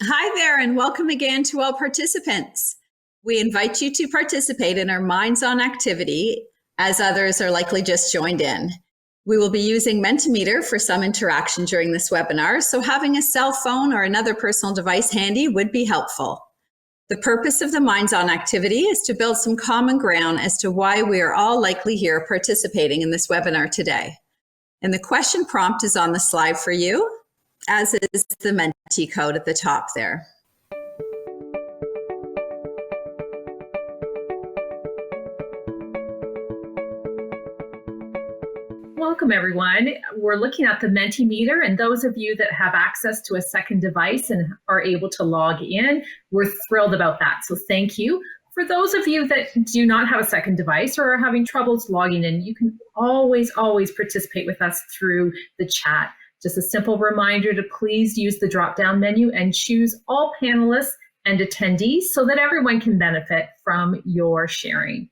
Hi there, and welcome again to all participants. We invite you to participate in our Minds On activity, as others are likely just joined in. We will be using Mentimeter for some interaction during this webinar, so having a cell phone or another personal device handy would be helpful. The purpose of the Minds On activity is to build some common ground as to why we are all likely here participating in this webinar today. And the question prompt is on the slide for you, as is the Menti code at the top there. Welcome, everyone. We're looking at the Mentimeter, and those of you that have access to a second device and are able to log in, we're thrilled about that. So thank you. For those of you that do not have a second device or are having troubles logging in, you can always participate with us through the chat. Just a simple reminder to please use the drop-down menu and choose all panelists and attendees so that everyone can benefit from your sharing.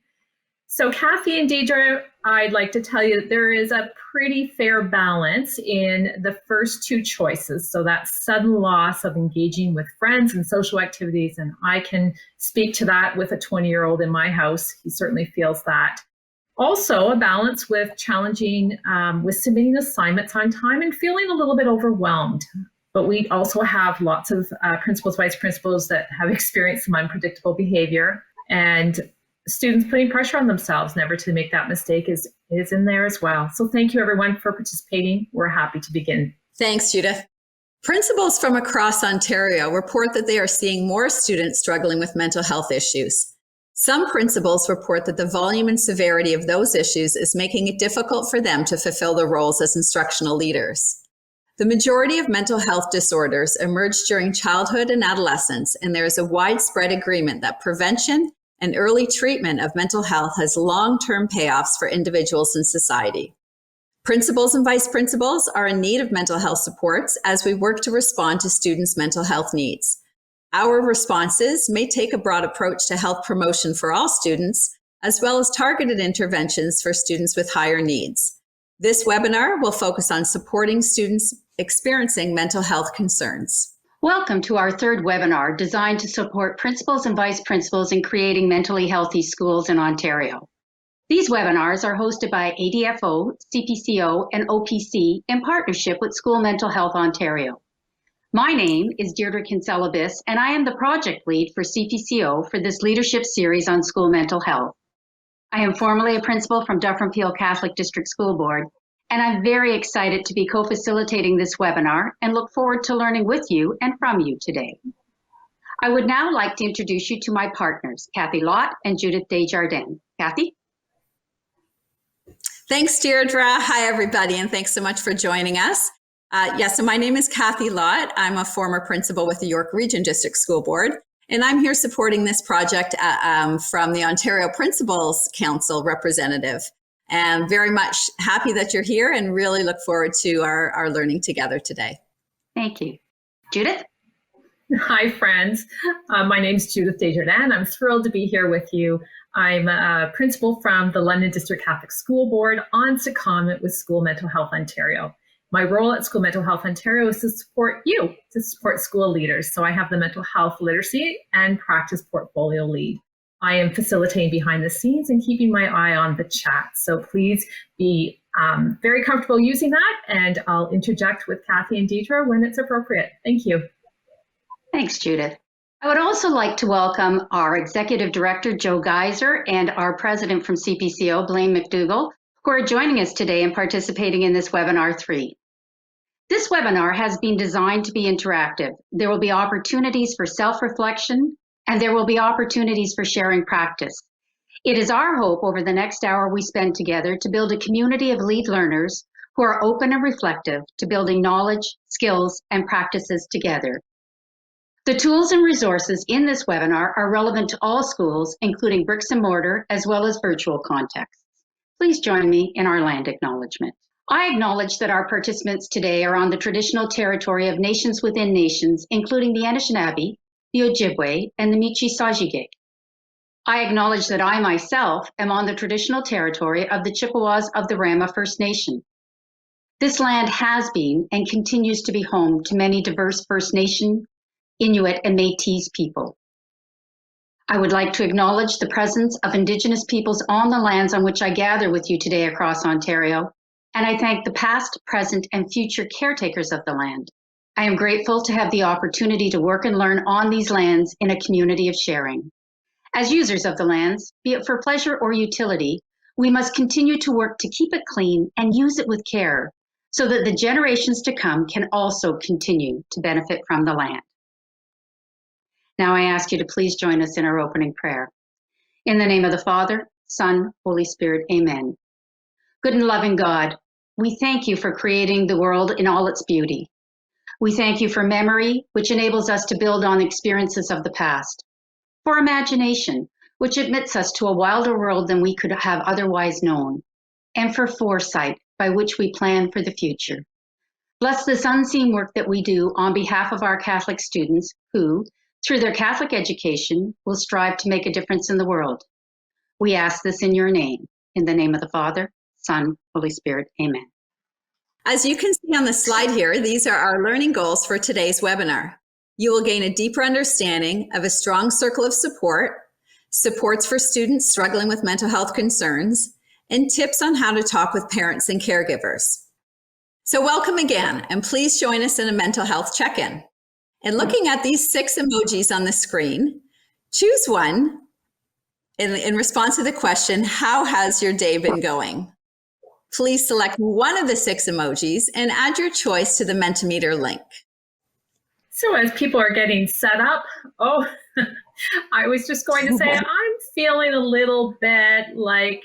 So Kathy and Deidre, I'd like to tell you that there is a pretty fair balance in the first two choices. So that sudden loss of engaging with friends and social activities, and I can speak to that with a 20-year-old in my house. He certainly feels that. Also, a balance with challenging, with submitting assignments on time and feeling a little bit overwhelmed. But we also have lots of principals, vice principals that have experienced some unpredictable behavior, and students putting pressure on themselves never to make that mistake is in there as well. So thank you, everyone, for participating. We're happy to begin. Thanks, Judith. Principals from across Ontario report that they are seeing more students struggling with mental health issues. Some principals report that the volume and severity of those issues is making it difficult for them to fulfill their roles as instructional leaders. The majority of mental health disorders emerge during childhood and adolescence, and there is a widespread agreement that prevention and early treatment of mental health has long-term payoffs for individuals and society. Principals and vice principals are in need of mental health supports as we work to respond to students' mental health needs. Our responses may take a broad approach to health promotion for all students, as well as targeted interventions for students with higher needs. This webinar will focus on supporting students experiencing mental health concerns. Welcome to our third webinar designed to support principals and vice principals in creating mentally healthy schools in Ontario. These webinars are hosted by ADFO, CPCO, and OPC in partnership with School Mental Health Ontario. My name is Deirdre Kinselabis, and I am the project lead for CPCO for this leadership series on school mental health. I am formerly a principal from Dufferin Peel Catholic District School Board, and I'm very excited to be co-facilitating this webinar and look forward to learning with you and from you today. I would now like to introduce you to my partners, Kathy Lott and Judith Desjardins. Kathy? Thanks, Deirdre. Hi, everybody, and thanks so much for joining us. So my name is Kathy Lott. I'm a former principal with the York Region District School Board, and I'm here supporting this project from the Ontario Principals Council representative. And very much happy that you're here and really look forward to our learning together today. Thank you. Judith? Hi, friends. My name is Judith Desjardins. I'm thrilled to be here with you. I'm a principal from the London District Catholic School Board on secondment with School Mental Health Ontario. My role at School Mental Health Ontario is to support you, to support school leaders. So I have the mental health literacy and practice portfolio lead. I am facilitating behind the scenes and keeping my eye on the chat. So please be very comfortable using that, and I'll interject with Kathy and Deidre when it's appropriate. Thank you. Thanks, Judith. I would also like to welcome our Executive Director, Joe Geiser, and our President from CPCO, Blaine McDougall, who are joining us today and participating in this webinar 3. This webinar has been designed to be interactive. There will be opportunities for self-reflection, and there will be opportunities for sharing practice. It is our hope over the next hour we spend together to build a community of lead learners who are open and reflective to building knowledge, skills, and practices together. The tools and resources in this webinar are relevant to all schools, including bricks and mortar, as well as virtual contexts. Please join me in our land acknowledgement. I acknowledge that our participants today are on the traditional territory of nations within nations, including the Anishinaabe, the Ojibwe, and the Michi-Sajigig. I acknowledge that I myself am on the traditional territory of the Chippewas of the Rama First Nation. This land has been and continues to be home to many diverse First Nation, Inuit, and Métis people. I would like to acknowledge the presence of Indigenous peoples on the lands on which I gather with you today across Ontario, and I thank the past, present, and future caretakers of the land. I am grateful to have the opportunity to work and learn on these lands in a community of sharing. As users of the lands, be it for pleasure or utility, we must continue to work to keep it clean and use it with care so that the generations to come can also continue to benefit from the land. Now I ask you to please join us in our opening prayer. In the name of the Father, Son, Holy Spirit, amen. Good and loving God, we thank you for creating the world in all its beauty. We thank you for memory, which enables us to build on experiences of the past, for imagination, which admits us to a wilder world than we could have otherwise known, and for foresight, by which we plan for the future. Bless this unseen work that we do on behalf of our Catholic students who, through their Catholic education, will strive to make a difference in the world. We ask this in your name, in the name of the Father, Son, Holy Spirit, amen. As you can see on the slide here, these are our learning goals for today's webinar. You will gain a deeper understanding of a strong circle of support, supports for students struggling with mental health concerns, and tips on how to talk with parents and caregivers. So welcome again, and please join us in a mental health check-in. And looking at these 6 emojis on the screen, choose one in response to the question, how has your day been going? Please select one of the 6 emojis and add your choice to the Mentimeter link. So as people are getting set up, I was just going to say, I'm feeling a little bit like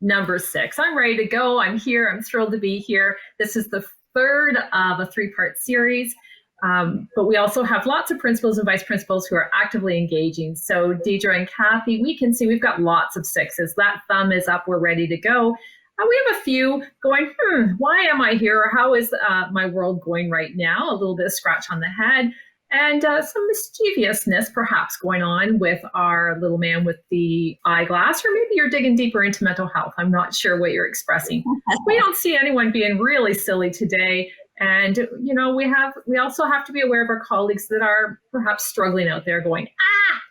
number 6. I'm ready to go. I'm here. I'm thrilled to be here. This is the 3rd of a 3-part series. But we also have lots of principals and vice principals who are actively engaging. So Deidre and Kathy, we can see we've got lots of 6s. That thumb is up. We're ready to go. We have a few going, why am I here? Or how is my world going right now? A little bit of scratch on the head. And some mischievousness perhaps going on with our little man with the eyeglass, or maybe you're digging deeper into mental health. I'm not sure what you're expressing. We don't see anyone being really silly today. And, we also have to be aware of our colleagues that are perhaps struggling out there going,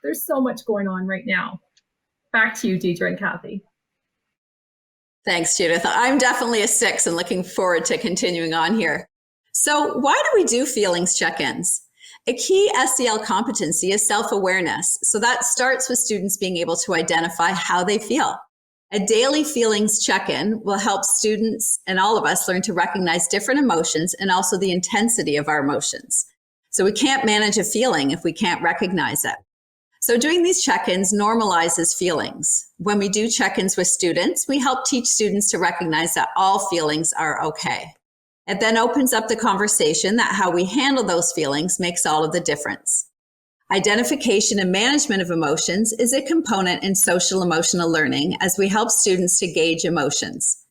there's so much going on right now. Back to you, Deidre and Kathy. Thanks, Judith. I'm definitely a 6 and looking forward to continuing on here. So why do we do feelings check-ins? A key SEL competency is self-awareness. So that starts with students being able to identify how they feel. A daily feelings check-in will help students and all of us learn to recognize different emotions and also the intensity of our emotions. So we can't manage a feeling if we can't recognize it. So doing these check-ins normalizes feelings. When we do check-ins with students, we help teach students to recognize that all feelings are okay. It then opens up the conversation that how we handle those feelings makes all of the difference. Identification and management of emotions is a component in social emotional learning as we help students to gauge emotions.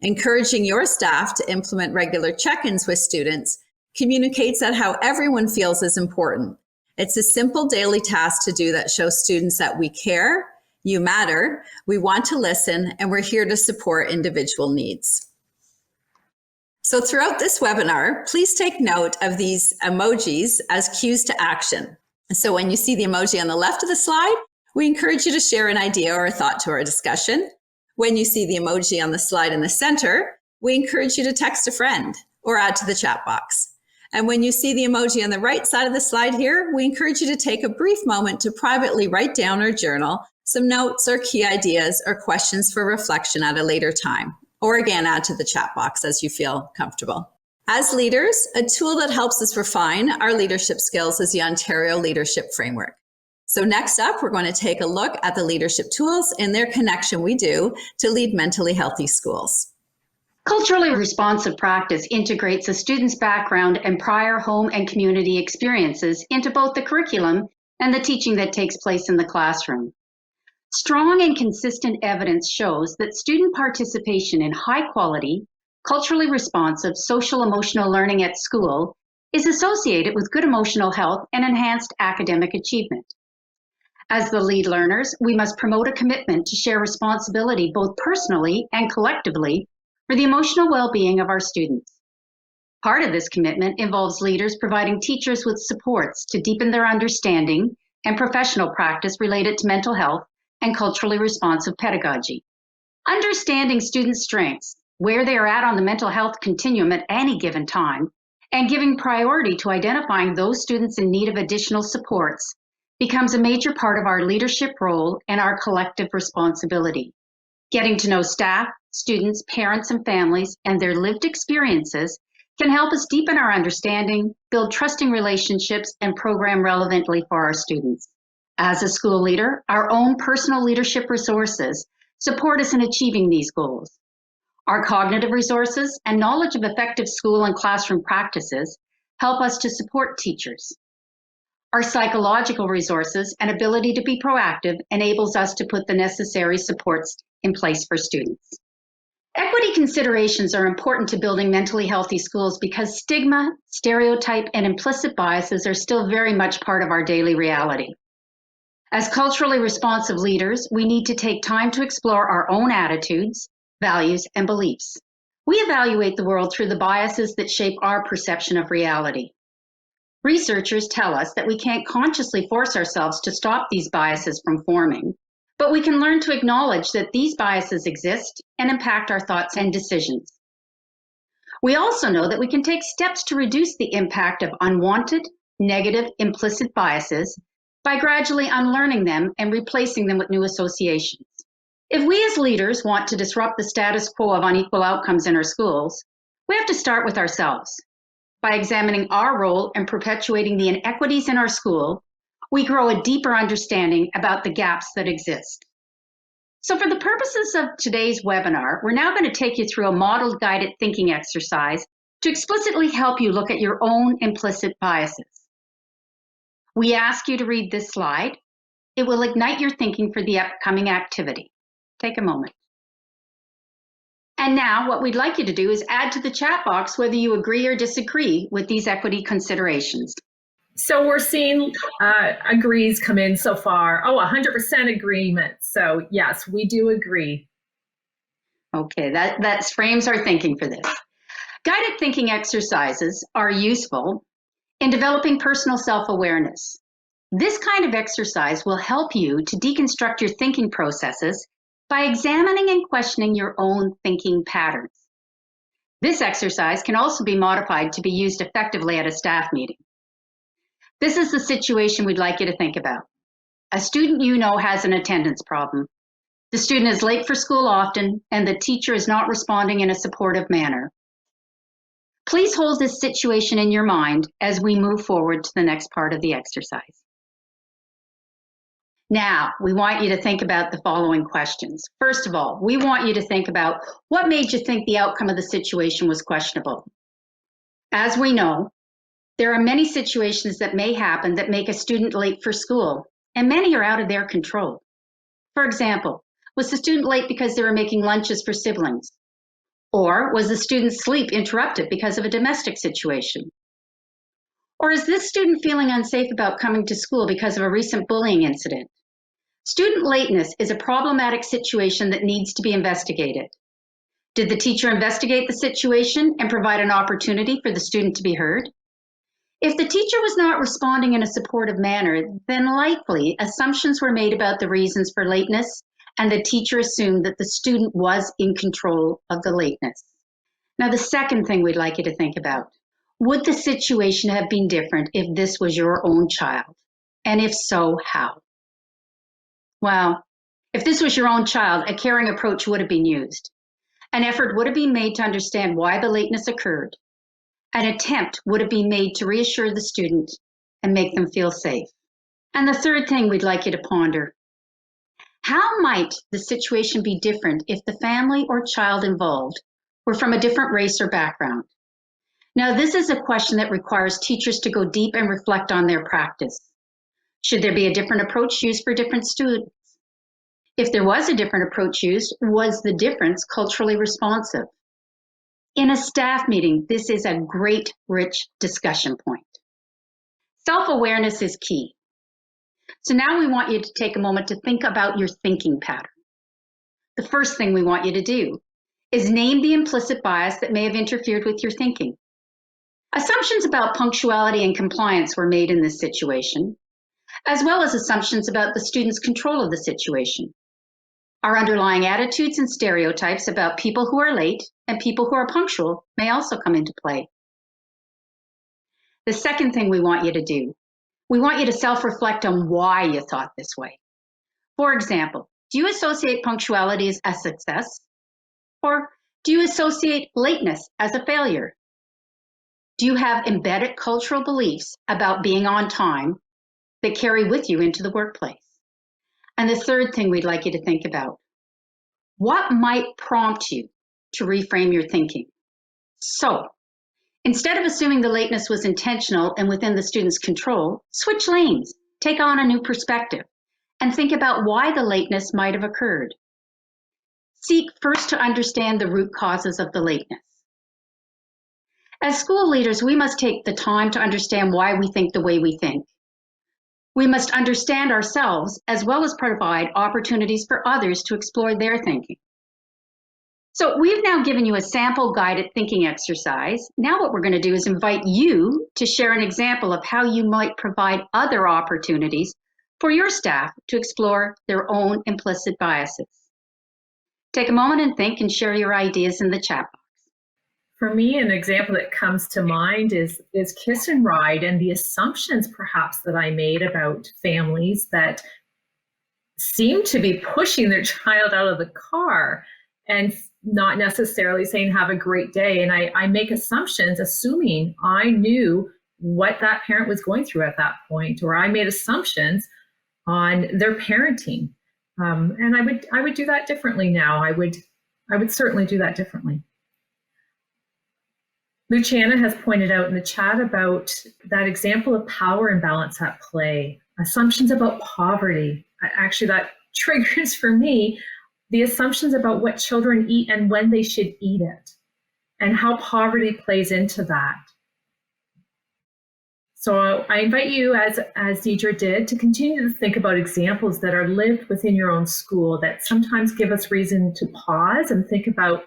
Encouraging your staff to implement regular check-ins with students communicates that how everyone feels is important. It's a simple daily task to do that shows students that we care, you matter, we want to listen, and we're here to support individual needs. So throughout this webinar, please take note of these emojis as cues to action. So when you see the emoji on the left of the slide, we encourage you to share an idea or a thought to our discussion. When you see the emoji on the slide in the center, we encourage you to text a friend or add to the chat box. And when you see the emoji on the right side of the slide here, we encourage you to take a brief moment to privately write down or journal some notes or key ideas or questions for reflection at a later time. Or again, add to the chat box as you feel comfortable. As leaders, a tool that helps us refine our leadership skills is the Ontario Leadership Framework. So next up, we're going to take a look at the leadership tools and their connection we do to lead mentally healthy schools. Culturally responsive practice integrates a student's background and prior home and community experiences into both the curriculum and the teaching that takes place in the classroom. Strong and consistent evidence shows that student participation in high-quality, culturally responsive social-emotional learning at school is associated with good emotional health and enhanced academic achievement. As the lead learners, we must promote a commitment to share responsibility both personally and collectively for the emotional well-being of our students. Part of this commitment involves leaders providing teachers with supports to deepen their understanding and professional practice related to mental health and culturally responsive pedagogy. Understanding students' strengths, where they are at on the mental health continuum at any given time, and giving priority to identifying those students in need of additional supports becomes a major part of our leadership role and our collective responsibility. Getting to know staff, students, parents, and families and their lived experiences can help us deepen our understanding, build trusting relationships, and program relevantly for our students. As a school leader, our own personal leadership resources support us in achieving these goals. Our cognitive resources and knowledge of effective school and classroom practices help us to support teachers. Our psychological resources and ability to be proactive enables us to put the necessary supports in place for students. Equity considerations are important to building mentally healthy schools because stigma, stereotype, and implicit biases are still very much part of our daily reality. As culturally responsive leaders, we need to take time to explore our own attitudes, values, and beliefs. We evaluate the world through the biases that shape our perception of reality. Researchers tell us that we can't consciously force ourselves to stop these biases from forming, but we can learn to acknowledge that these biases exist and impact our thoughts and decisions. We also know that we can take steps to reduce the impact of unwanted, negative, implicit biases by gradually unlearning them and replacing them with new associations. If we as leaders want to disrupt the status quo of unequal outcomes in our schools, we have to start with ourselves. By examining our role in perpetuating the inequities in our school, we grow a deeper understanding about the gaps that exist. So for the purposes of today's webinar, we're now going to take you through a modeled guided thinking exercise to explicitly help you look at your own implicit biases. We ask you to read this slide. It will ignite your thinking for the upcoming activity. Take a moment. And now what we'd like you to do is add to the chat box whether you agree or disagree with these equity considerations. So we're seeing agrees come in so far. Oh, 100% agreement. So yes, we do agree. Okay, that frames our thinking for this. Guided thinking exercises are useful in developing personal self-awareness. This kind of exercise will help you to deconstruct your thinking processes by examining and questioning your own thinking patterns. This exercise can also be modified to be used effectively at a staff meeting. This is the situation we'd like you to think about. A student you know has an attendance problem. The student is late for school often, and the teacher is not responding in a supportive manner. Please hold this situation in your mind as we move forward to the next part of the exercise. Now, we want you to think about the following questions. First of all, we want you to think about what made you think the outcome of the situation was questionable. As we know, there are many situations that may happen that make a student late for school, and many are out of their control. For example, was the student late because they were making lunches for siblings? Or was the student's sleep interrupted because of a domestic situation? Or is this student feeling unsafe about coming to school because of a recent bullying incident? Student lateness is a problematic situation that needs to be investigated. Did the teacher investigate the situation and provide an opportunity for the student to be heard? If the teacher was not responding in a supportive manner, then likely assumptions were made about the reasons for lateness, and the teacher assumed that the student was in control of the lateness. Now, the second thing we'd like you to think about, would the situation have been different if this was your own child? And if so, how? Well, if this was your own child, a caring approach would have been used. An effort would have been made to understand why the lateness occurred. An attempt would have been made to reassure the student and make them feel safe. And the third thing we'd like you to ponder, how might the situation be different if the family or child involved were from a different race or background? Now, this is a question that requires teachers to go deep and reflect on their practice. Should there be a different approach used for different students? If there was a different approach used, was the difference culturally responsive? In a staff meeting, this is a great, rich discussion point. Self-awareness is key. So now we want you to take a moment to think about your thinking pattern. The first thing we want you to do is name the implicit bias that may have interfered with your thinking. Assumptions about punctuality and compliance were made in this situation, as well as assumptions about the student's control of the situation. Our underlying attitudes and stereotypes about people who are late and people who are punctual may also come into play. The second thing we want you to do, we want you to self-reflect on why you thought this way. For example, do you associate punctuality as a success? Or do you associate lateness as a failure? Do you have embedded cultural beliefs about being on time that carry with you into the workplace? And the third thing we'd like you to think about, what might prompt you to reframe your thinking? So, instead of assuming the lateness was intentional and within the student's control, switch lanes, take on a new perspective, and think about why the lateness might have occurred. Seek first to understand the root causes of the lateness. As school leaders, we must take the time to understand why we think the way we think. We must understand ourselves as well as provide opportunities for others to explore their thinking. So we've now given you a sample guided thinking exercise. Now what we're going to do is invite you to share an example of how you might provide other opportunities for your staff to explore their own implicit biases. Take a moment and think and share your ideas in the chat box. For me, an example that comes to mind is Kiss and Ride and the assumptions perhaps that I made about families that seem to be pushing their child out of the car and not necessarily saying have a great day. And I make assumptions assuming I knew what that parent was going through at that point, or I made assumptions on their parenting. And I would do that differently now. I would certainly do that differently. Luciana has pointed out in the chat about that example of power imbalance at play, assumptions about poverty. Actually, that triggers for me the assumptions about what children eat and when they should eat it, and how poverty plays into that. So I invite you, as Deidre did, to continue to think about examples that are lived within your own school that sometimes give us reason to pause and think about,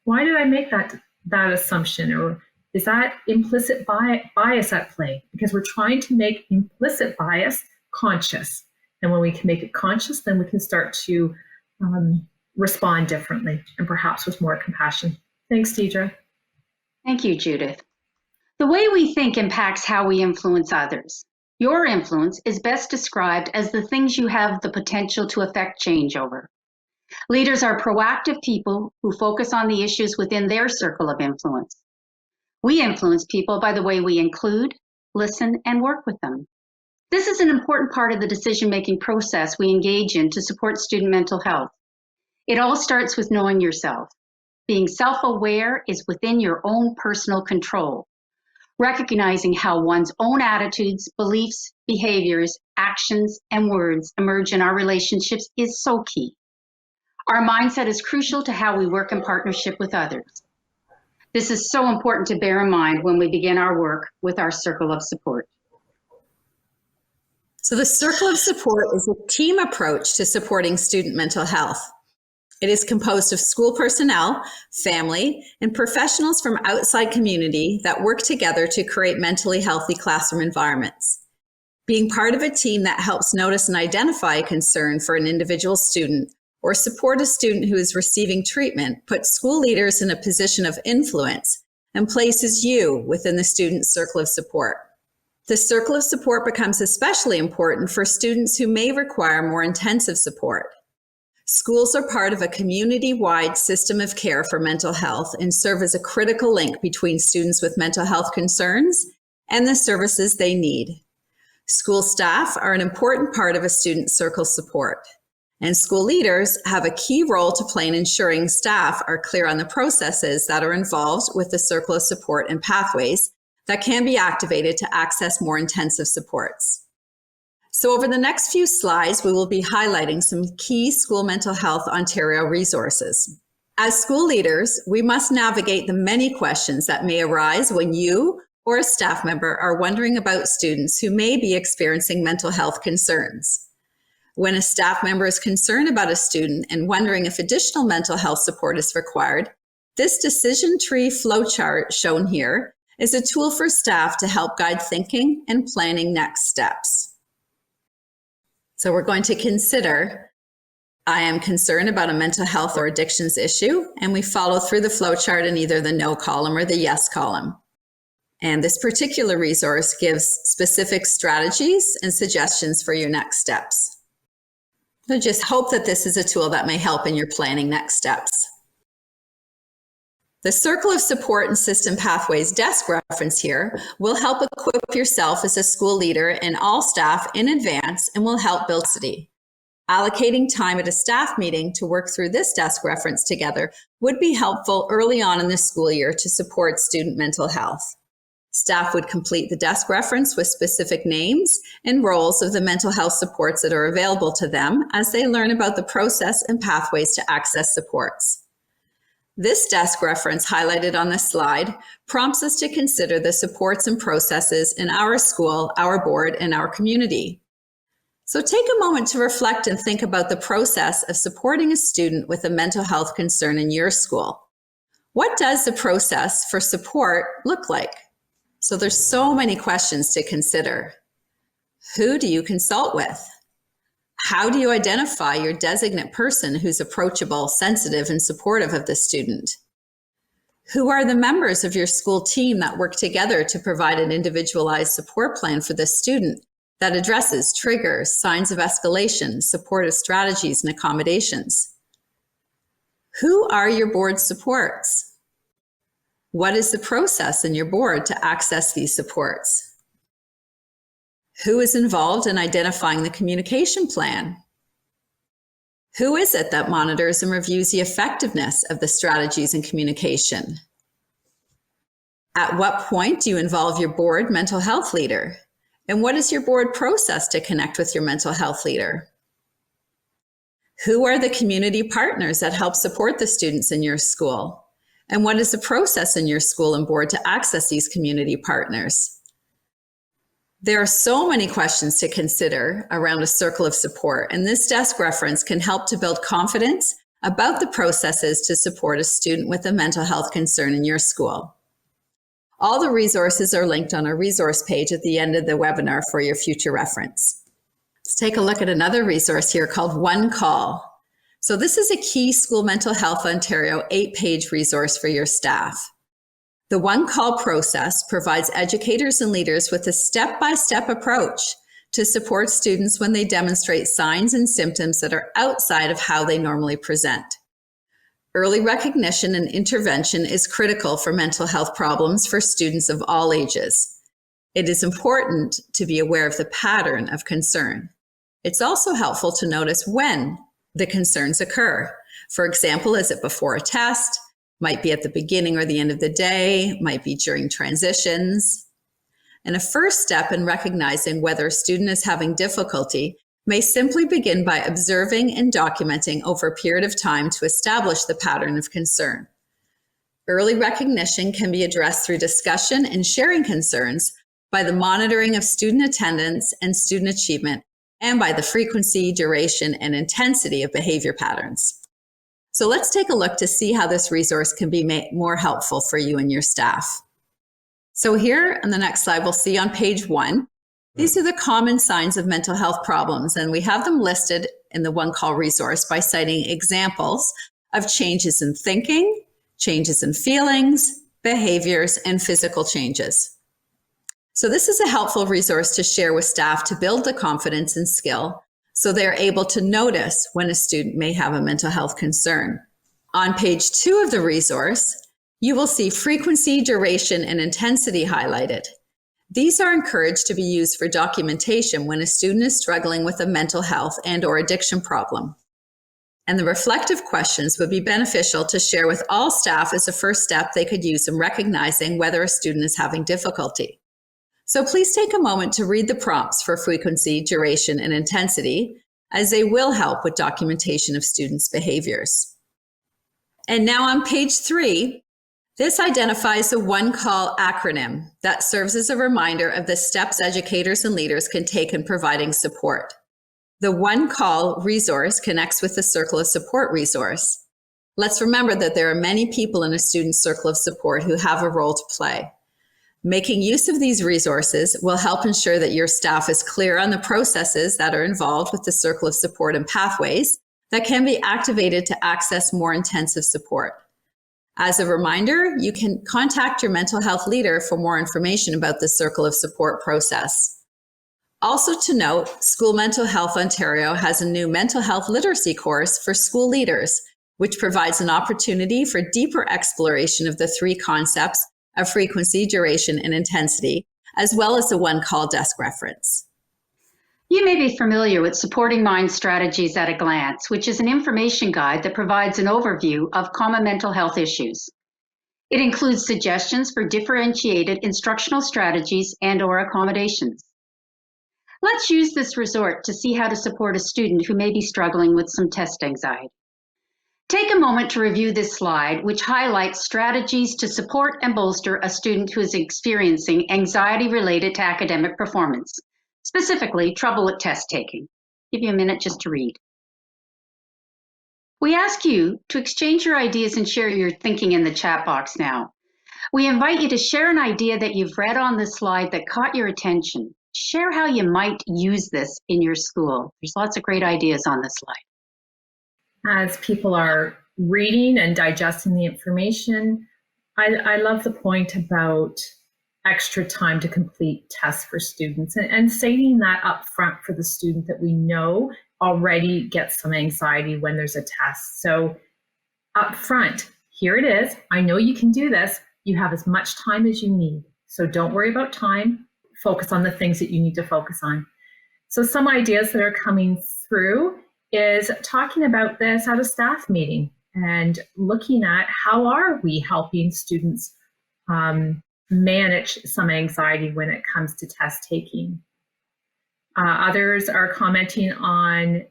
why did I make that assumption? Or is that implicit bias at play? Because we're trying to make implicit bias conscious. And when we can make it conscious, then we can start to respond differently and perhaps with more compassion. Thanks, Deidre. Thank you, Judith. The way we think impacts how we influence others. Your influence is best described as the things you have the potential to affect change over. Leaders are proactive people who focus on the issues within their circle of influence. We influence people by the way we include, listen, and work with them. This is an important part of the decision-making process we engage in to support student mental health. It all starts with knowing yourself. Being self-aware is within your own personal control. Recognizing how one's own attitudes, beliefs, behaviors, actions, and words emerge in our relationships is so key. Our mindset is crucial to how we work in partnership with others. This is so important to bear in mind when we begin our work with our circle of support. So the circle of support is a team approach to supporting student mental health. It is composed of school personnel, family, and professionals from outside community that work together to create mentally healthy classroom environments. Being part of a team that helps notice and identify a concern for an individual student or support a student who is receiving treatment puts school leaders in a position of influence and places you within the student's circle of support. The circle of support becomes especially important for students who may require more intensive support. Schools are part of a community-wide system of care for mental health and serve as a critical link between students with mental health concerns and the services they need. School staff are an important part of a student's circle support, and school leaders have a key role to play in ensuring staff are clear on the processes that are involved with the circle of support and pathways that can be activated to access more intensive supports. So over the next few slides, we will be highlighting some key School Mental Health Ontario resources. As school leaders, we must navigate the many questions that may arise when you or a staff member are wondering about students who may be experiencing mental health concerns. When a staff member is concerned about a student and wondering if additional mental health support is required, this decision tree flowchart shown here is a tool for staff to help guide thinking and planning next steps. So we're going to consider, I am concerned about a mental health or addictions issue, and we follow through the flowchart in either the no column or the yes column. And this particular resource gives specific strategies and suggestions for your next steps. So just hope that this is a tool that may help in your planning next steps. The Circle of Support and System Pathways desk reference here will help equip yourself as a school leader and all staff in advance and will help build capacity. Allocating time at a staff meeting to work through this desk reference together would be helpful early on in the school year to support student mental health. Staff would complete the desk reference with specific names and roles of the mental health supports that are available to them as they learn about the process and pathways to access supports. This desk reference highlighted on this slide prompts us to consider the supports and processes in our school, our board, and our community. So take a moment to reflect and think about the process of supporting a student with a mental health concern in your school. What does the process for support look like? So there's so many questions to consider. Who do you consult with? How do you identify your designate person who's approachable, sensitive, and supportive of the student? Who are the members of your school team that work together to provide an individualized support plan for the student that addresses triggers, signs of escalation, supportive strategies, and accommodations? Who are your board supports? What is the process in your board to access these supports? Who is involved in identifying the communication plan? Who is it that monitors and reviews the effectiveness of the strategies and communication? At what point do you involve your board mental health leader? And what is your board process to connect with your mental health leader? Who are the community partners that help support the students in your school? And what is the process in your school and board to access these community partners? There are so many questions to consider around a circle of support, and this desk reference can help to build confidence about the processes to support a student with a mental health concern in your school. All the resources are linked on our resource page at the end of the webinar for your future reference. Let's take a look at another resource here called One Call. So this is a key School Mental Health Ontario 8-page resource for your staff. The One Call process provides educators and leaders with a step-by-step approach to support students when they demonstrate signs and symptoms that are outside of how they normally present. Early recognition and intervention is critical for mental health problems for students of all ages. It is important to be aware of the pattern of concern. It's also helpful to notice when the concerns occur. For example, is it before a test? Might be at the beginning or the end of the day, might be during transitions. And a first step in recognizing whether a student is having difficulty may simply begin by observing and documenting over a period of time to establish the pattern of concern. Early recognition can be addressed through discussion and sharing concerns by the monitoring of student attendance and student achievement, and by the frequency, duration, and intensity of behavior patterns. So let's take a look to see how this resource can be made more helpful for you and your staff. So here on the next slide, we'll see on page 1, these are the common signs of mental health problems, and we have them listed in the One Call resource by citing examples of changes in thinking, changes in feelings, behaviors, and physical changes. So this is a helpful resource to share with staff to build the confidence and skill so they're able to notice when a student may have a mental health concern. On page 2 of the resource, you will see frequency, duration, and intensity highlighted. These are encouraged to be used for documentation when a student is struggling with a mental health and/or addiction problem. And the reflective questions would be beneficial to share with all staff as a first step they could use in recognizing whether a student is having difficulty. So please take a moment to read the prompts for frequency, duration, and intensity, as they will help with documentation of students' behaviors. And now on page 3, this identifies the One Call acronym that serves as a reminder of the steps educators and leaders can take in providing support. The One Call resource connects with the Circle of Support resource. Let's remember that there are many people in a student's circle of support who have a role to play. Making use of these resources will help ensure that your staff is clear on the processes that are involved with the circle of support and pathways that can be activated to access more intensive support. As a reminder, you can contact your mental health leader for more information about the circle of support process. Also to note, School Mental Health Ontario has a new mental health literacy course for school leaders, which provides an opportunity for deeper exploration of the three concepts of frequency, duration, and intensity, as well as a one-call desk reference. You may be familiar with Supporting Mind Strategies at a Glance, which is an information guide that provides an overview of common mental health issues. It includes suggestions for differentiated instructional strategies and/or accommodations. Let's use this resource to see how to support a student who may be struggling with some test anxiety. Take a moment to review this slide, which highlights strategies to support and bolster a student who is experiencing anxiety related to academic performance, specifically trouble with test taking. Give you a minute just to read. We ask you to exchange your ideas and share your thinking in the chat box now. We invite you to share an idea that you've read on this slide that caught your attention. Share how you might use this in your school. There's lots of great ideas on this slide. As people are reading and digesting the information, I love the point about extra time to complete tests for students and stating that up front for the student that we know already gets some anxiety when there's a test. So up front, here it is. I know you can do this. You have as much time as you need. So don't worry about time. Focus on the things that you need to focus on. So some ideas that are coming through is talking about this at a staff meeting and looking at how are we helping students manage some anxiety when it comes to test taking. Others are commenting on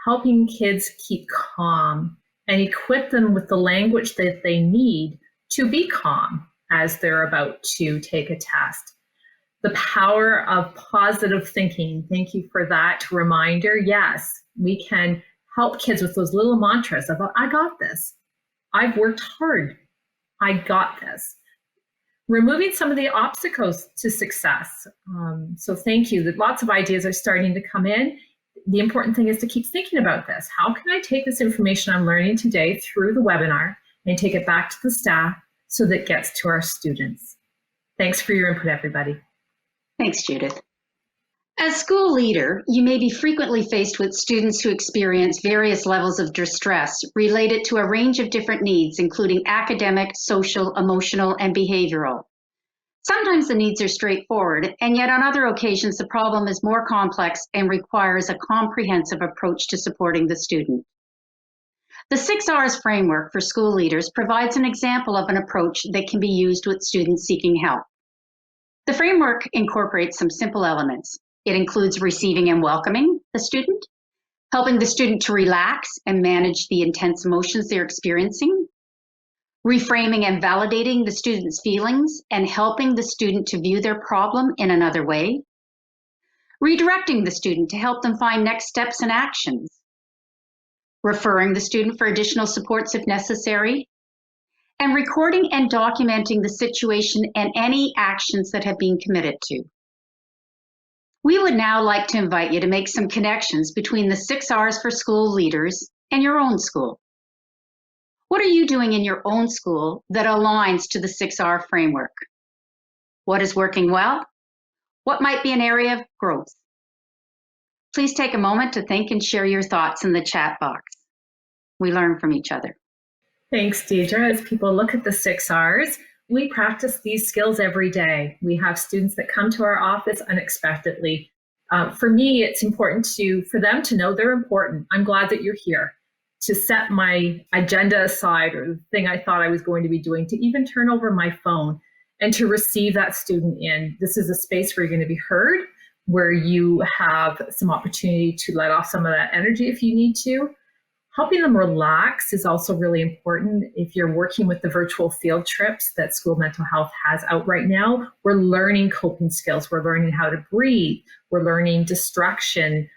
helping kids keep calm and equip them with the language that they need to be calm as they're about to take a test. The power of positive thinking. Thank you for that reminder. Yes, we can help kids with those little mantras about, I got this. I've worked hard. I got this. Removing some of the obstacles to success. So thank you. Lots of ideas are starting to come in. The important thing is to keep thinking about this. How can I take this information I'm learning today through the webinar and take it back to the staff so that it gets to our students? Thanks for your input, everybody. Thanks, Judith. As school leader, you may be frequently faced with students who experience various levels of distress related to a range of different needs, including academic, social, emotional, and behavioral. Sometimes the needs are straightforward, and yet on other occasions the problem is more complex and requires a comprehensive approach to supporting the student. The 6 R's framework for school leaders provides an example of an approach that can be used with students seeking help. The framework incorporates some simple elements. It includes receiving and welcoming the student, helping the student to relax and manage the intense emotions they're experiencing, reframing and validating the student's feelings and helping the student to view their problem in another way, redirecting the student to help them find next steps and actions, referring the student for additional supports if necessary, and recording and documenting the situation and any actions that have been committed to. We would now like to invite you to make some connections between the 6 R's for school leaders and your own school. What are you doing in your own school that aligns to the 6 R framework? What is working well? What might be an area of growth? Please take a moment to think and share your thoughts in the chat box. We learn from each other. Thanks, Deidre. As people look at the 6 R's, we practice these skills every day. We have students that come to our office unexpectedly. For me, it's important for them to know they're important. I'm glad that you're here. To set my agenda aside or the thing I thought I was going to be doing, to even turn over my phone and to receive that student in. This is a space where you're going to be heard, where you have some opportunity to let off some of that energy if you need to. Helping them relax is also really important. If you're working with the virtual field trips that School Mental Health has out right now, we're learning coping skills. We're learning how to breathe. We're learning distraction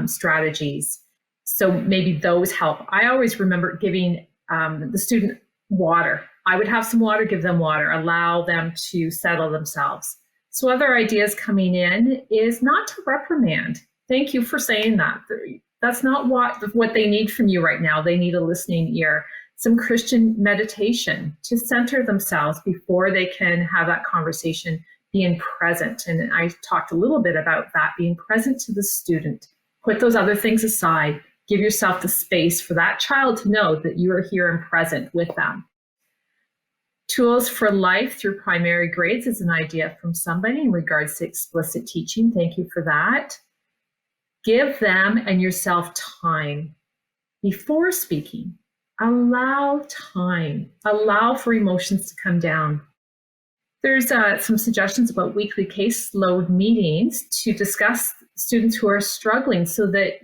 strategies. So maybe those help. I always remember giving the student water. I would have some water, give them water, allow them to settle themselves. So other ideas coming in is not to reprimand. Thank you for saying that. That's not what they need from you right now. They need a listening ear. Some Christian meditation to center themselves before they can have that conversation, being present. And I talked a little bit about that, being present to the student. Put those other things aside. Give yourself the space for that child to know that you are here and present with them. Tools for life through primary grades is an idea from somebody in regards to explicit teaching. Thank you for that. Give them and yourself time before speaking. Allow time. Allow for emotions to come down. There's some suggestions about weekly caseload meetings to discuss students who are struggling so that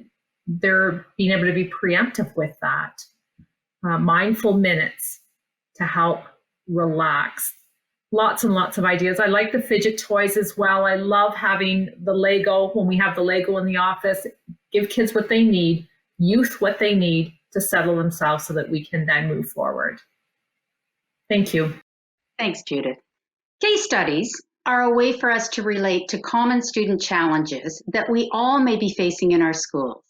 they're being able to be preemptive with that. Mindful minutes to help relax. Lots and lots of ideas. I like the fidget toys as well. I love having the Lego. When we have the Lego in the office, give kids what they need, youth what they need to settle themselves so that we can then move forward. Thank you. Thanks, Judith. Case studies are a way for us to relate to common student challenges that we all may be facing in our schools.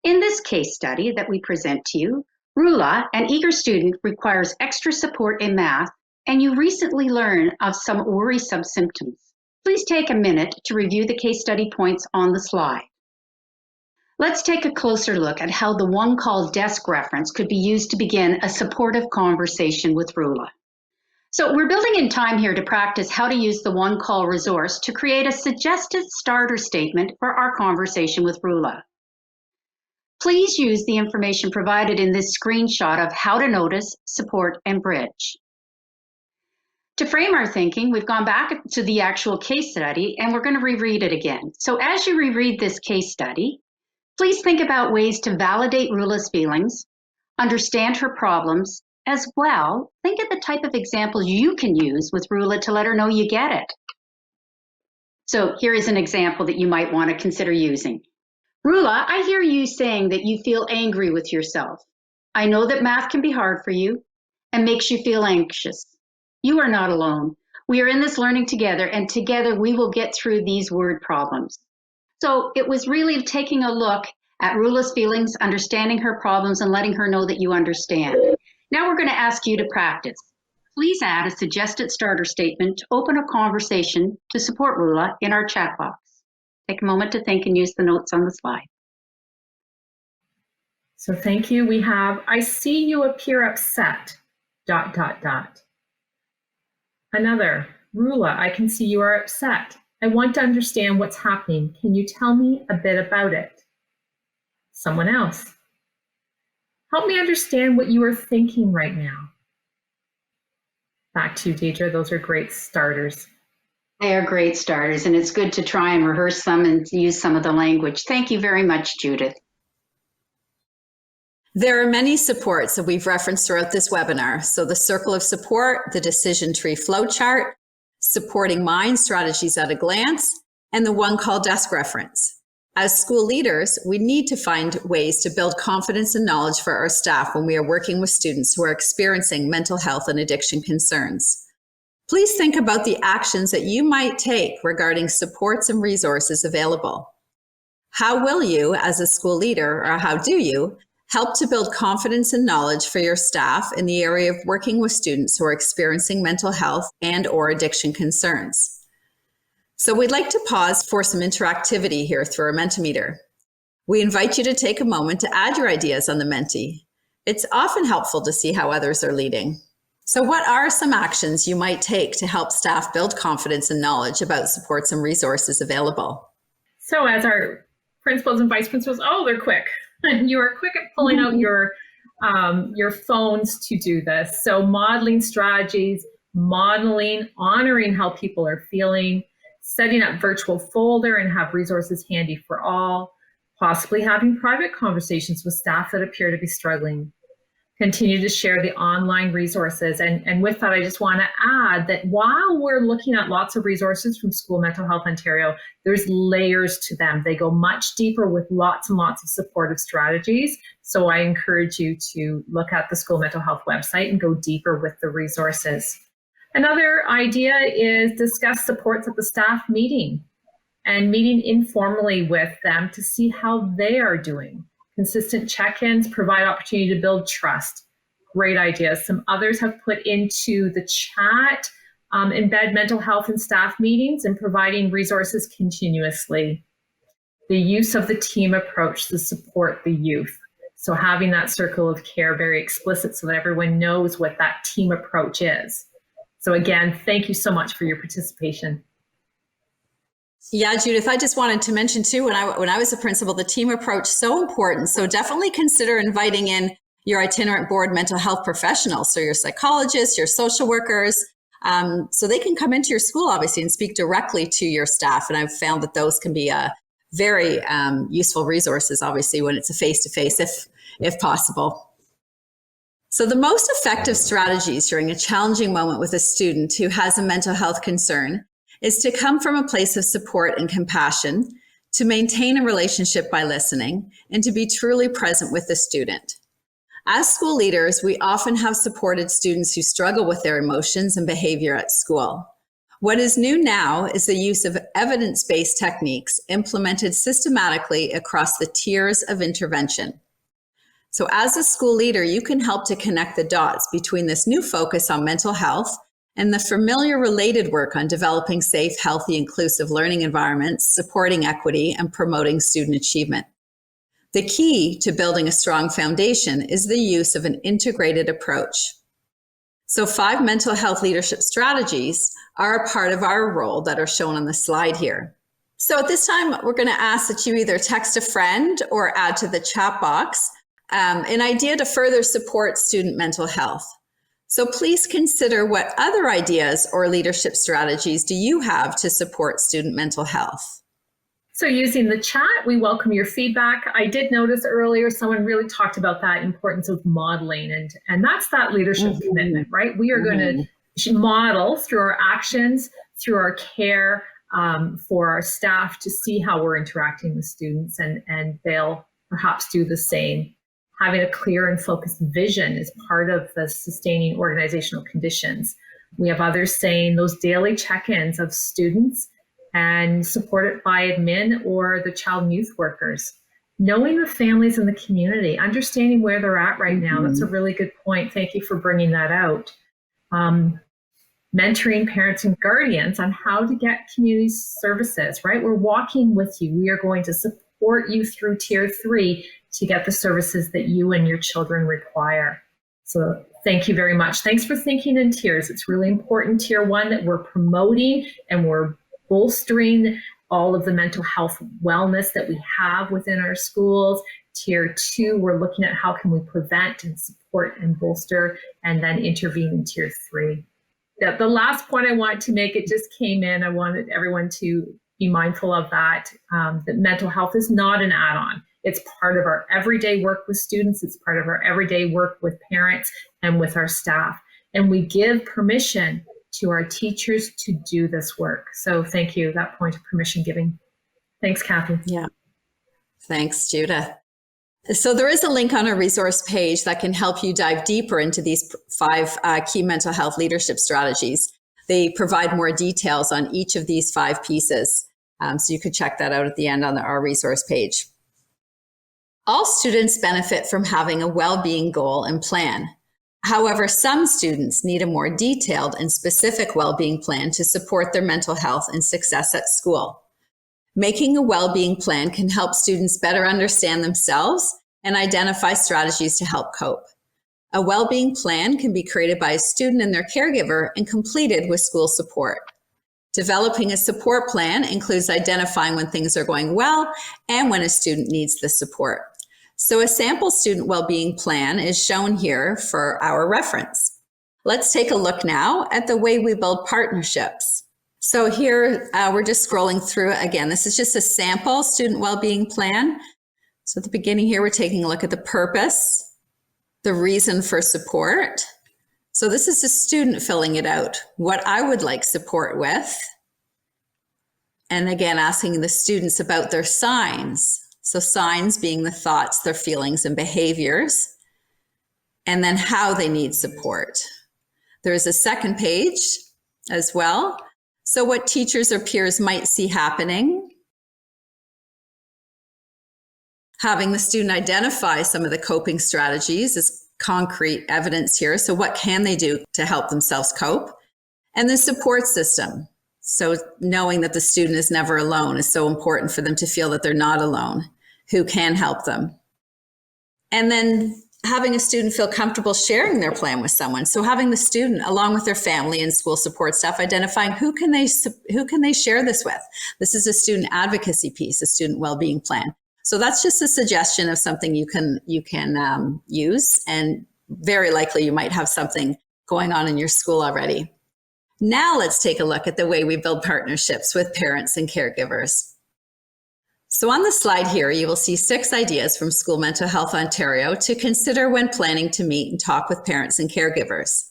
In this case study that we present to you, Rula, an eager student, requires extra support in math, and you recently learn of some worrisome symptoms. Please take a minute to review the case study points on the slide. Let's take a closer look at how the one call desk reference could be used to begin a supportive conversation with Rula. So we're building in time here to practice how to use the one call resource to create a suggested starter statement for our conversation with Rula. Please use the information provided in this screenshot of how to notice, support, and bridge. To frame our thinking, we've gone back to the actual case study and we're going to reread it again. So as you reread this case study, please think about ways to validate Rula's feelings, understand her problems, as well, think of the type of examples you can use with Rula to let her know you get it. So here is an example that you might want to consider using. Rula, I hear you saying that you feel angry with yourself. I know that math can be hard for you and makes you feel anxious. You are not alone. We are in this learning together, and together we will get through these word problems. So it was really taking a look at Rula's feelings, understanding her problems, and letting her know that you understand. Now we're going to ask you to practice. Please add a suggested starter statement to open a conversation to support Rula in our chat box. Take a moment to think and use the notes on the slide. So thank you. We have, I see you appear upset, ... Another, Rula, I can see you are upset. I want to understand what's happening. Can you tell me a bit about it? Someone else. Help me understand what you are thinking right now. Back to you, Deidre. Those are great starters. They are great starters, and it's good to try and rehearse some and use some of the language. Thank you very much, Judith. There are many supports that we've referenced throughout this webinar. So the circle of support, the decision tree flowchart, supporting mind strategies at a glance, and the one call desk reference. As school leaders, we need to find ways to build confidence and knowledge for our staff when we are working with students who are experiencing mental health and addiction concerns. Please think about the actions that you might take regarding supports and resources available. How will you, as a school leader, or how do you, help to build confidence and knowledge for your staff in the area of working with students who are experiencing mental health and/or addiction concerns? So we'd like to pause for some interactivity here through our Mentimeter. We invite you to take a moment to add your ideas on the Menti. It's often helpful to see how others are leading. So what are some actions you might take to help staff build confidence and knowledge about supports and resources available? So as our principals and vice principals, oh, they're quick. You are quick at pulling out your phones to do this. So modeling strategies, honoring how people are feeling, setting up virtual folder and have resources handy for all, possibly having private conversations with staff that appear to be struggling. Continue to share the online resources. And with that, I just want to add that while we're looking at lots of resources from School Mental Health Ontario, there's layers to them. They go much deeper with lots and lots of supportive strategies. So I encourage you to look at the school mental health website and go deeper with the resources. Another idea is discuss supports at the staff meeting and meeting informally with them to see how they are doing. Consistent check-ins provide opportunity to build trust. Great ideas. Some others have put into the chat, embed mental health in staff meetings and providing resources continuously. The use of the team approach to support the youth. So having that circle of care very explicit so that everyone knows what that team approach is. So again, thank you so much for your participation. Yeah, Judith, I just wanted to mention too, when I was a principal, the team approach so important. So definitely consider inviting in your itinerant board mental health professionals, so your psychologists, your social workers, so they can come into your school, obviously, and speak directly to your staff. And I've found that those can be very useful resources, obviously, when it's a face-to-face, if possible. So the most effective strategies during a challenging moment with a student who has a mental health concern is to come from a place of support and compassion, to maintain a relationship by listening, and to be truly present with the student. As school leaders, we often have supported students who struggle with their emotions and behavior at school. What is new now is the use of evidence-based techniques implemented systematically across the tiers of intervention. So as a school leader, you can help to connect the dots between this new focus on mental health and the familiar related work on developing safe, healthy, inclusive learning environments, supporting equity, and promoting student achievement. The key to building a strong foundation is the use of an integrated approach. So 5 mental health leadership strategies are a part of our role that are shown on the slide here. So at this time, we're going to ask that you either text a friend or add to the chat box an idea to further support student mental health. So please consider what other ideas or leadership strategies do you have to support student mental health? So using the chat, we welcome your feedback. I did notice earlier someone really talked about that importance of modeling, and that's that leadership commitment, right? We are going to model through our actions, through our care for our staff to see how we're interacting with students, and they'll perhaps do the same. Having a clear and focused vision is part of the sustaining organizational conditions. We have others saying those daily check-ins of students and supported by admin or the child and youth workers. Knowing the families in the community, understanding where they're at right now, that's a really good point. Thank you for bringing that out. Mentoring parents and guardians on how to get community services, right? We're walking with you. We are going to support you through Tier 3 to get the services that you and your children require. So thank you very much. Thanks for thinking in tiers. It's really important, Tier 1, that we're promoting and we're bolstering all of the mental health wellness that we have within our schools. Tier 2, we're looking at how can we prevent and support and bolster and then intervene in Tier 3. The last point I want to make, it just came in. I wanted everyone to be mindful of that mental health is not an add-on. It's part of our everyday work with students. It's part of our everyday work with parents and with our staff. And we give permission to our teachers to do this work. So thank you, that point of permission giving. Thanks, Kathy. Yeah. Thanks, Judith. So there is a link on our resource page that can help you dive deeper into these 5 key mental health leadership strategies. They provide more details on each of these 5 pieces. So you could check that out at the end on our resource page. All students benefit from having a well-being goal and plan. However, some students need a more detailed and specific well-being plan to support their mental health and success at school. Making a well-being plan can help students better understand themselves and identify strategies to help cope. A well-being plan can be created by a student and their caregiver and completed with school support. Developing a support plan includes identifying when things are going well and when a student needs the support. So a sample student well-being plan is shown here for our reference. Let's take a look now at the way we build partnerships. So here we're just scrolling through it again. This is just a sample student well-being plan. So at the beginning here, we're taking a look at the purpose, the reason for support. So this is the student filling it out, what I would like support with. And again, asking the students about their signs So signs being the thoughts, their feelings, and behaviors, and then how they need support. There's a second page as well. So what teachers or peers might see happening. Having the student identify some of the coping strategies is concrete evidence here. So what can they do to help themselves cope? And the support system. So knowing that the student is never alone is so important for them to feel that they're not alone. Who can help them? And then having a student feel comfortable sharing their plan with someone. So having the student, along with their family and school support staff, identifying who can they share this with. This is a student advocacy piece, a student well-being plan. So that's just a suggestion of something you can use, and very likely you might have something going on in your school already. Now let's take a look at the way we build partnerships with parents and caregivers. So on the slide here, you will see 6 ideas from School Mental Health Ontario to consider when planning to meet and talk with parents and caregivers.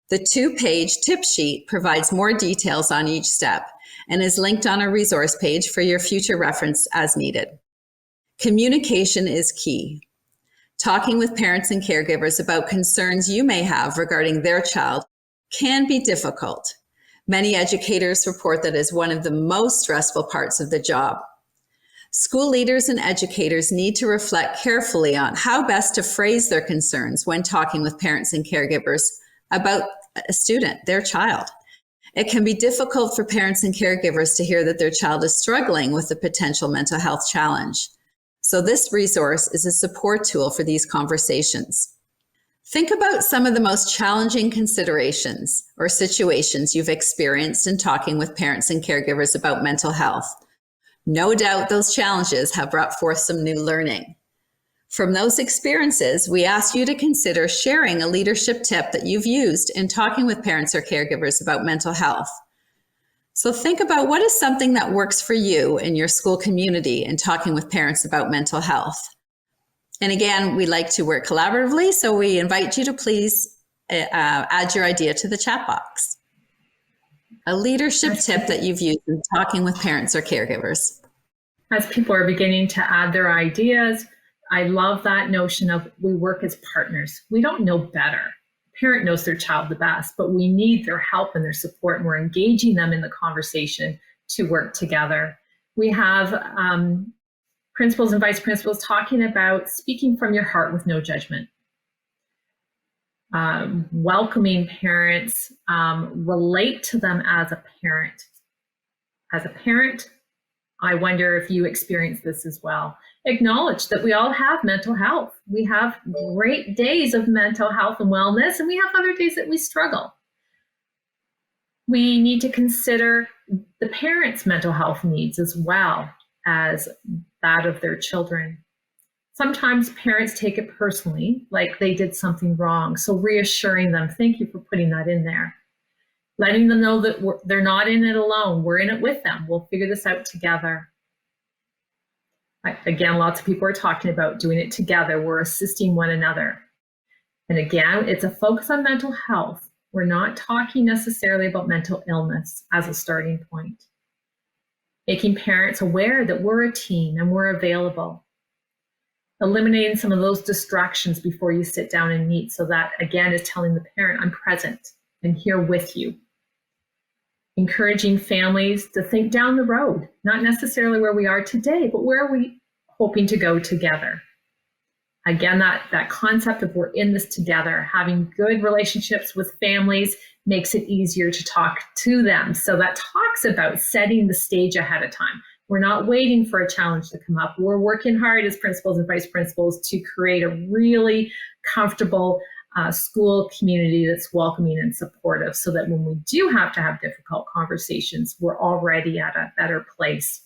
The 2-page tip sheet provides more details on each step and is linked on a resource page for your future reference as needed. Communication is key. Talking with parents and caregivers about concerns you may have regarding their child can be difficult. Many educators report that as one of the most stressful parts of the job. School leaders and educators need to reflect carefully on how best to phrase their concerns when talking with parents and caregivers about a student, their child. It can be difficult for parents and caregivers to hear that their child is struggling with a potential mental health challenge. So this resource is a support tool for these conversations. Think about some of the most challenging considerations or situations you've experienced in talking with parents and caregivers about mental health. No doubt those challenges have brought forth some new learning. From those experiences, we ask you to consider sharing a leadership tip that you've used in talking with parents or caregivers about mental health. So think about what is something that works for you in your school community in talking with parents about mental health. And again, we like to work collaboratively, so we invite you to please add your idea to the chat box. A leadership tip that you've used in talking with parents or caregivers. As people are beginning to add their ideas, I love that notion of we work as partners. We don't know better. The parent knows their child the best, but we need their help and their support, and we're engaging them in the conversation to work together. We have principals and vice principals talking about speaking from your heart with no judgment. Welcoming parents, relate to them as a parent. As a parent, I wonder if you experience this as well. Acknowledge that we all have mental health. We have great days of mental health and wellness, and we have other days that we struggle. We need to consider the parents' mental health needs as well as that of their children. Sometimes parents take it personally, like they did something wrong. So reassuring them, thank you for putting that in there. Letting them know that they're not in it alone. We're in it with them. We'll figure this out together. Again, lots of people are talking about doing it together. We're assisting one another. And again, it's a focus on mental health. We're not talking necessarily about mental illness as a starting point. Making parents aware that we're a team and we're available. Eliminating some of those distractions before you sit down and meet. So that, again, is telling the parent, I'm present and here with you. Encouraging families to think down the road, not necessarily where we are today, but where are we hoping to go together? Again, that concept of we're in this together, having good relationships with families makes it easier to talk to them. So that talks about setting the stage ahead of time. We're not waiting for a challenge to come up. We're working hard as principals and vice principals to create a really comfortable school community that's welcoming and supportive, so that when we do have to have difficult conversations, we're already at a better place.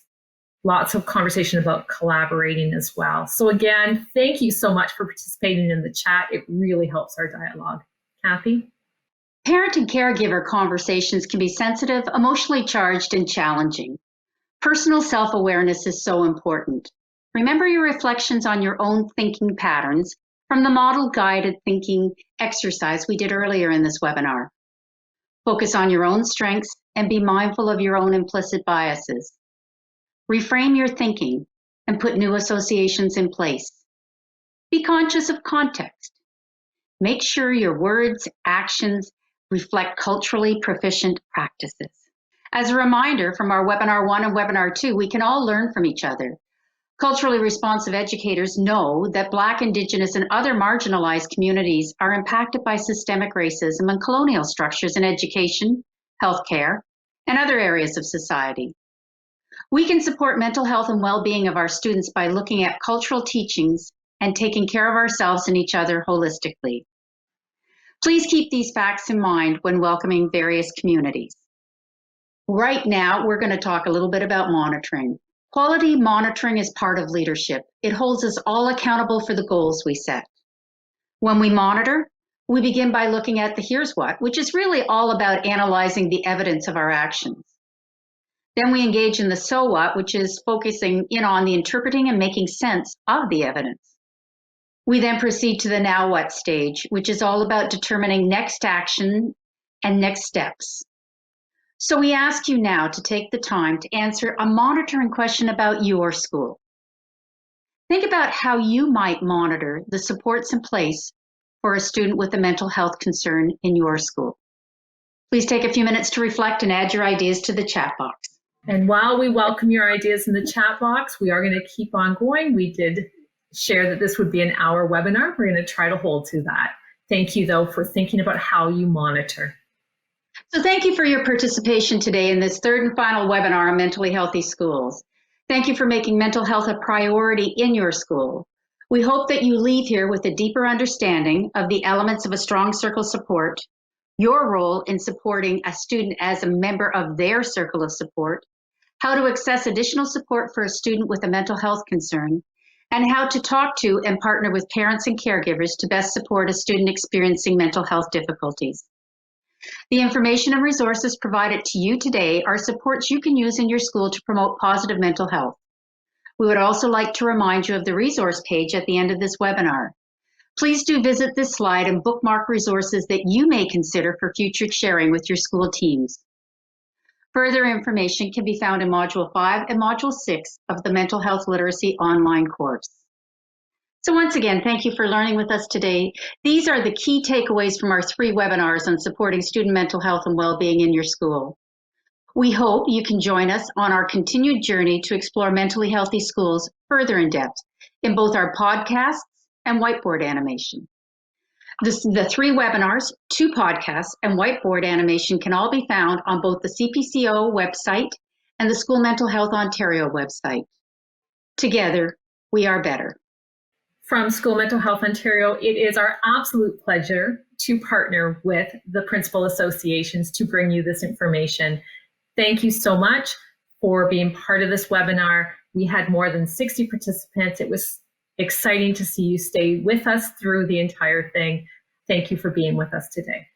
Lots of conversation about collaborating as well. So again, thank you so much for participating in the chat. It really helps our dialogue. Kathy? Parent and caregiver conversations can be sensitive, emotionally charged, and challenging. Personal self-awareness is so important. Remember your reflections on your own thinking patterns from the model guided thinking exercise we did earlier in this webinar. Focus on your own strengths and be mindful of your own implicit biases. Reframe your thinking. and put new associations in place. Be conscious of context. Make sure your words, actions reflect culturally proficient practices. As a reminder from our Webinar 1 and Webinar 2, we can all learn from each other. Culturally responsive educators know that Black, Indigenous, and other marginalized communities are impacted by systemic racism and colonial structures in education, healthcare, and other areas of society. We can support mental health and well-being of our students by looking at cultural teachings and taking care of ourselves and each other holistically. Please keep these facts in mind when welcoming various communities. Right now, we're going to talk a little bit about monitoring. Quality monitoring is part of leadership. It holds us all accountable for the goals we set. When we monitor, we begin by looking at the here's what, which is really all about analyzing the evidence of our actions. Then we engage in the so what, which is focusing in on the interpreting and making sense of the evidence. We then proceed to the now what stage, which is all about determining next action and next steps. So we ask you now to take the time to answer a monitoring question about your school. Think about how you might monitor the supports in place for a student with a mental health concern in your school. Please take a few minutes to reflect and add your ideas to the chat box. And while we welcome your ideas in the chat box, we are going to keep on going. We did share that this would be an hour webinar. We're going to try to hold to that. Thank you, though, for thinking about how you monitor. So thank you for your participation today in this third and final webinar on mentally healthy schools. Thank you for making mental health a priority in your school. We hope that you leave here with a deeper understanding of the elements of a strong circle support, your role in supporting a student as a member of their circle of support, how to access additional support for a student with a mental health concern, and how to talk to and partner with parents and caregivers to best support a student experiencing mental health difficulties. The information and resources provided to you today are supports you can use in your school to promote positive mental health. We would also like to remind you of the resource page at the end of this webinar. Please do visit this slide and bookmark resources that you may consider for future sharing with your school teams. Further information can be found in Module 5 and Module 6 of the Mental Health Literacy online course. So once again, thank you for learning with us today. These are the key takeaways from our 3 webinars on supporting student mental health and well-being in your school. We hope you can join us on our continued journey to explore mentally healthy schools further in depth in both our podcasts and whiteboard animation. The 3 webinars, 2 podcasts, and whiteboard animation can all be found on both the CPCO website and the School Mental Health Ontario website. Together, we are better. From School Mental Health Ontario, it is our absolute pleasure to partner with the principal associations to bring you this information. Thank you so much for being part of this webinar. We had more than 60 participants. It was exciting to see you stay with us through the entire thing. Thank you for being with us today.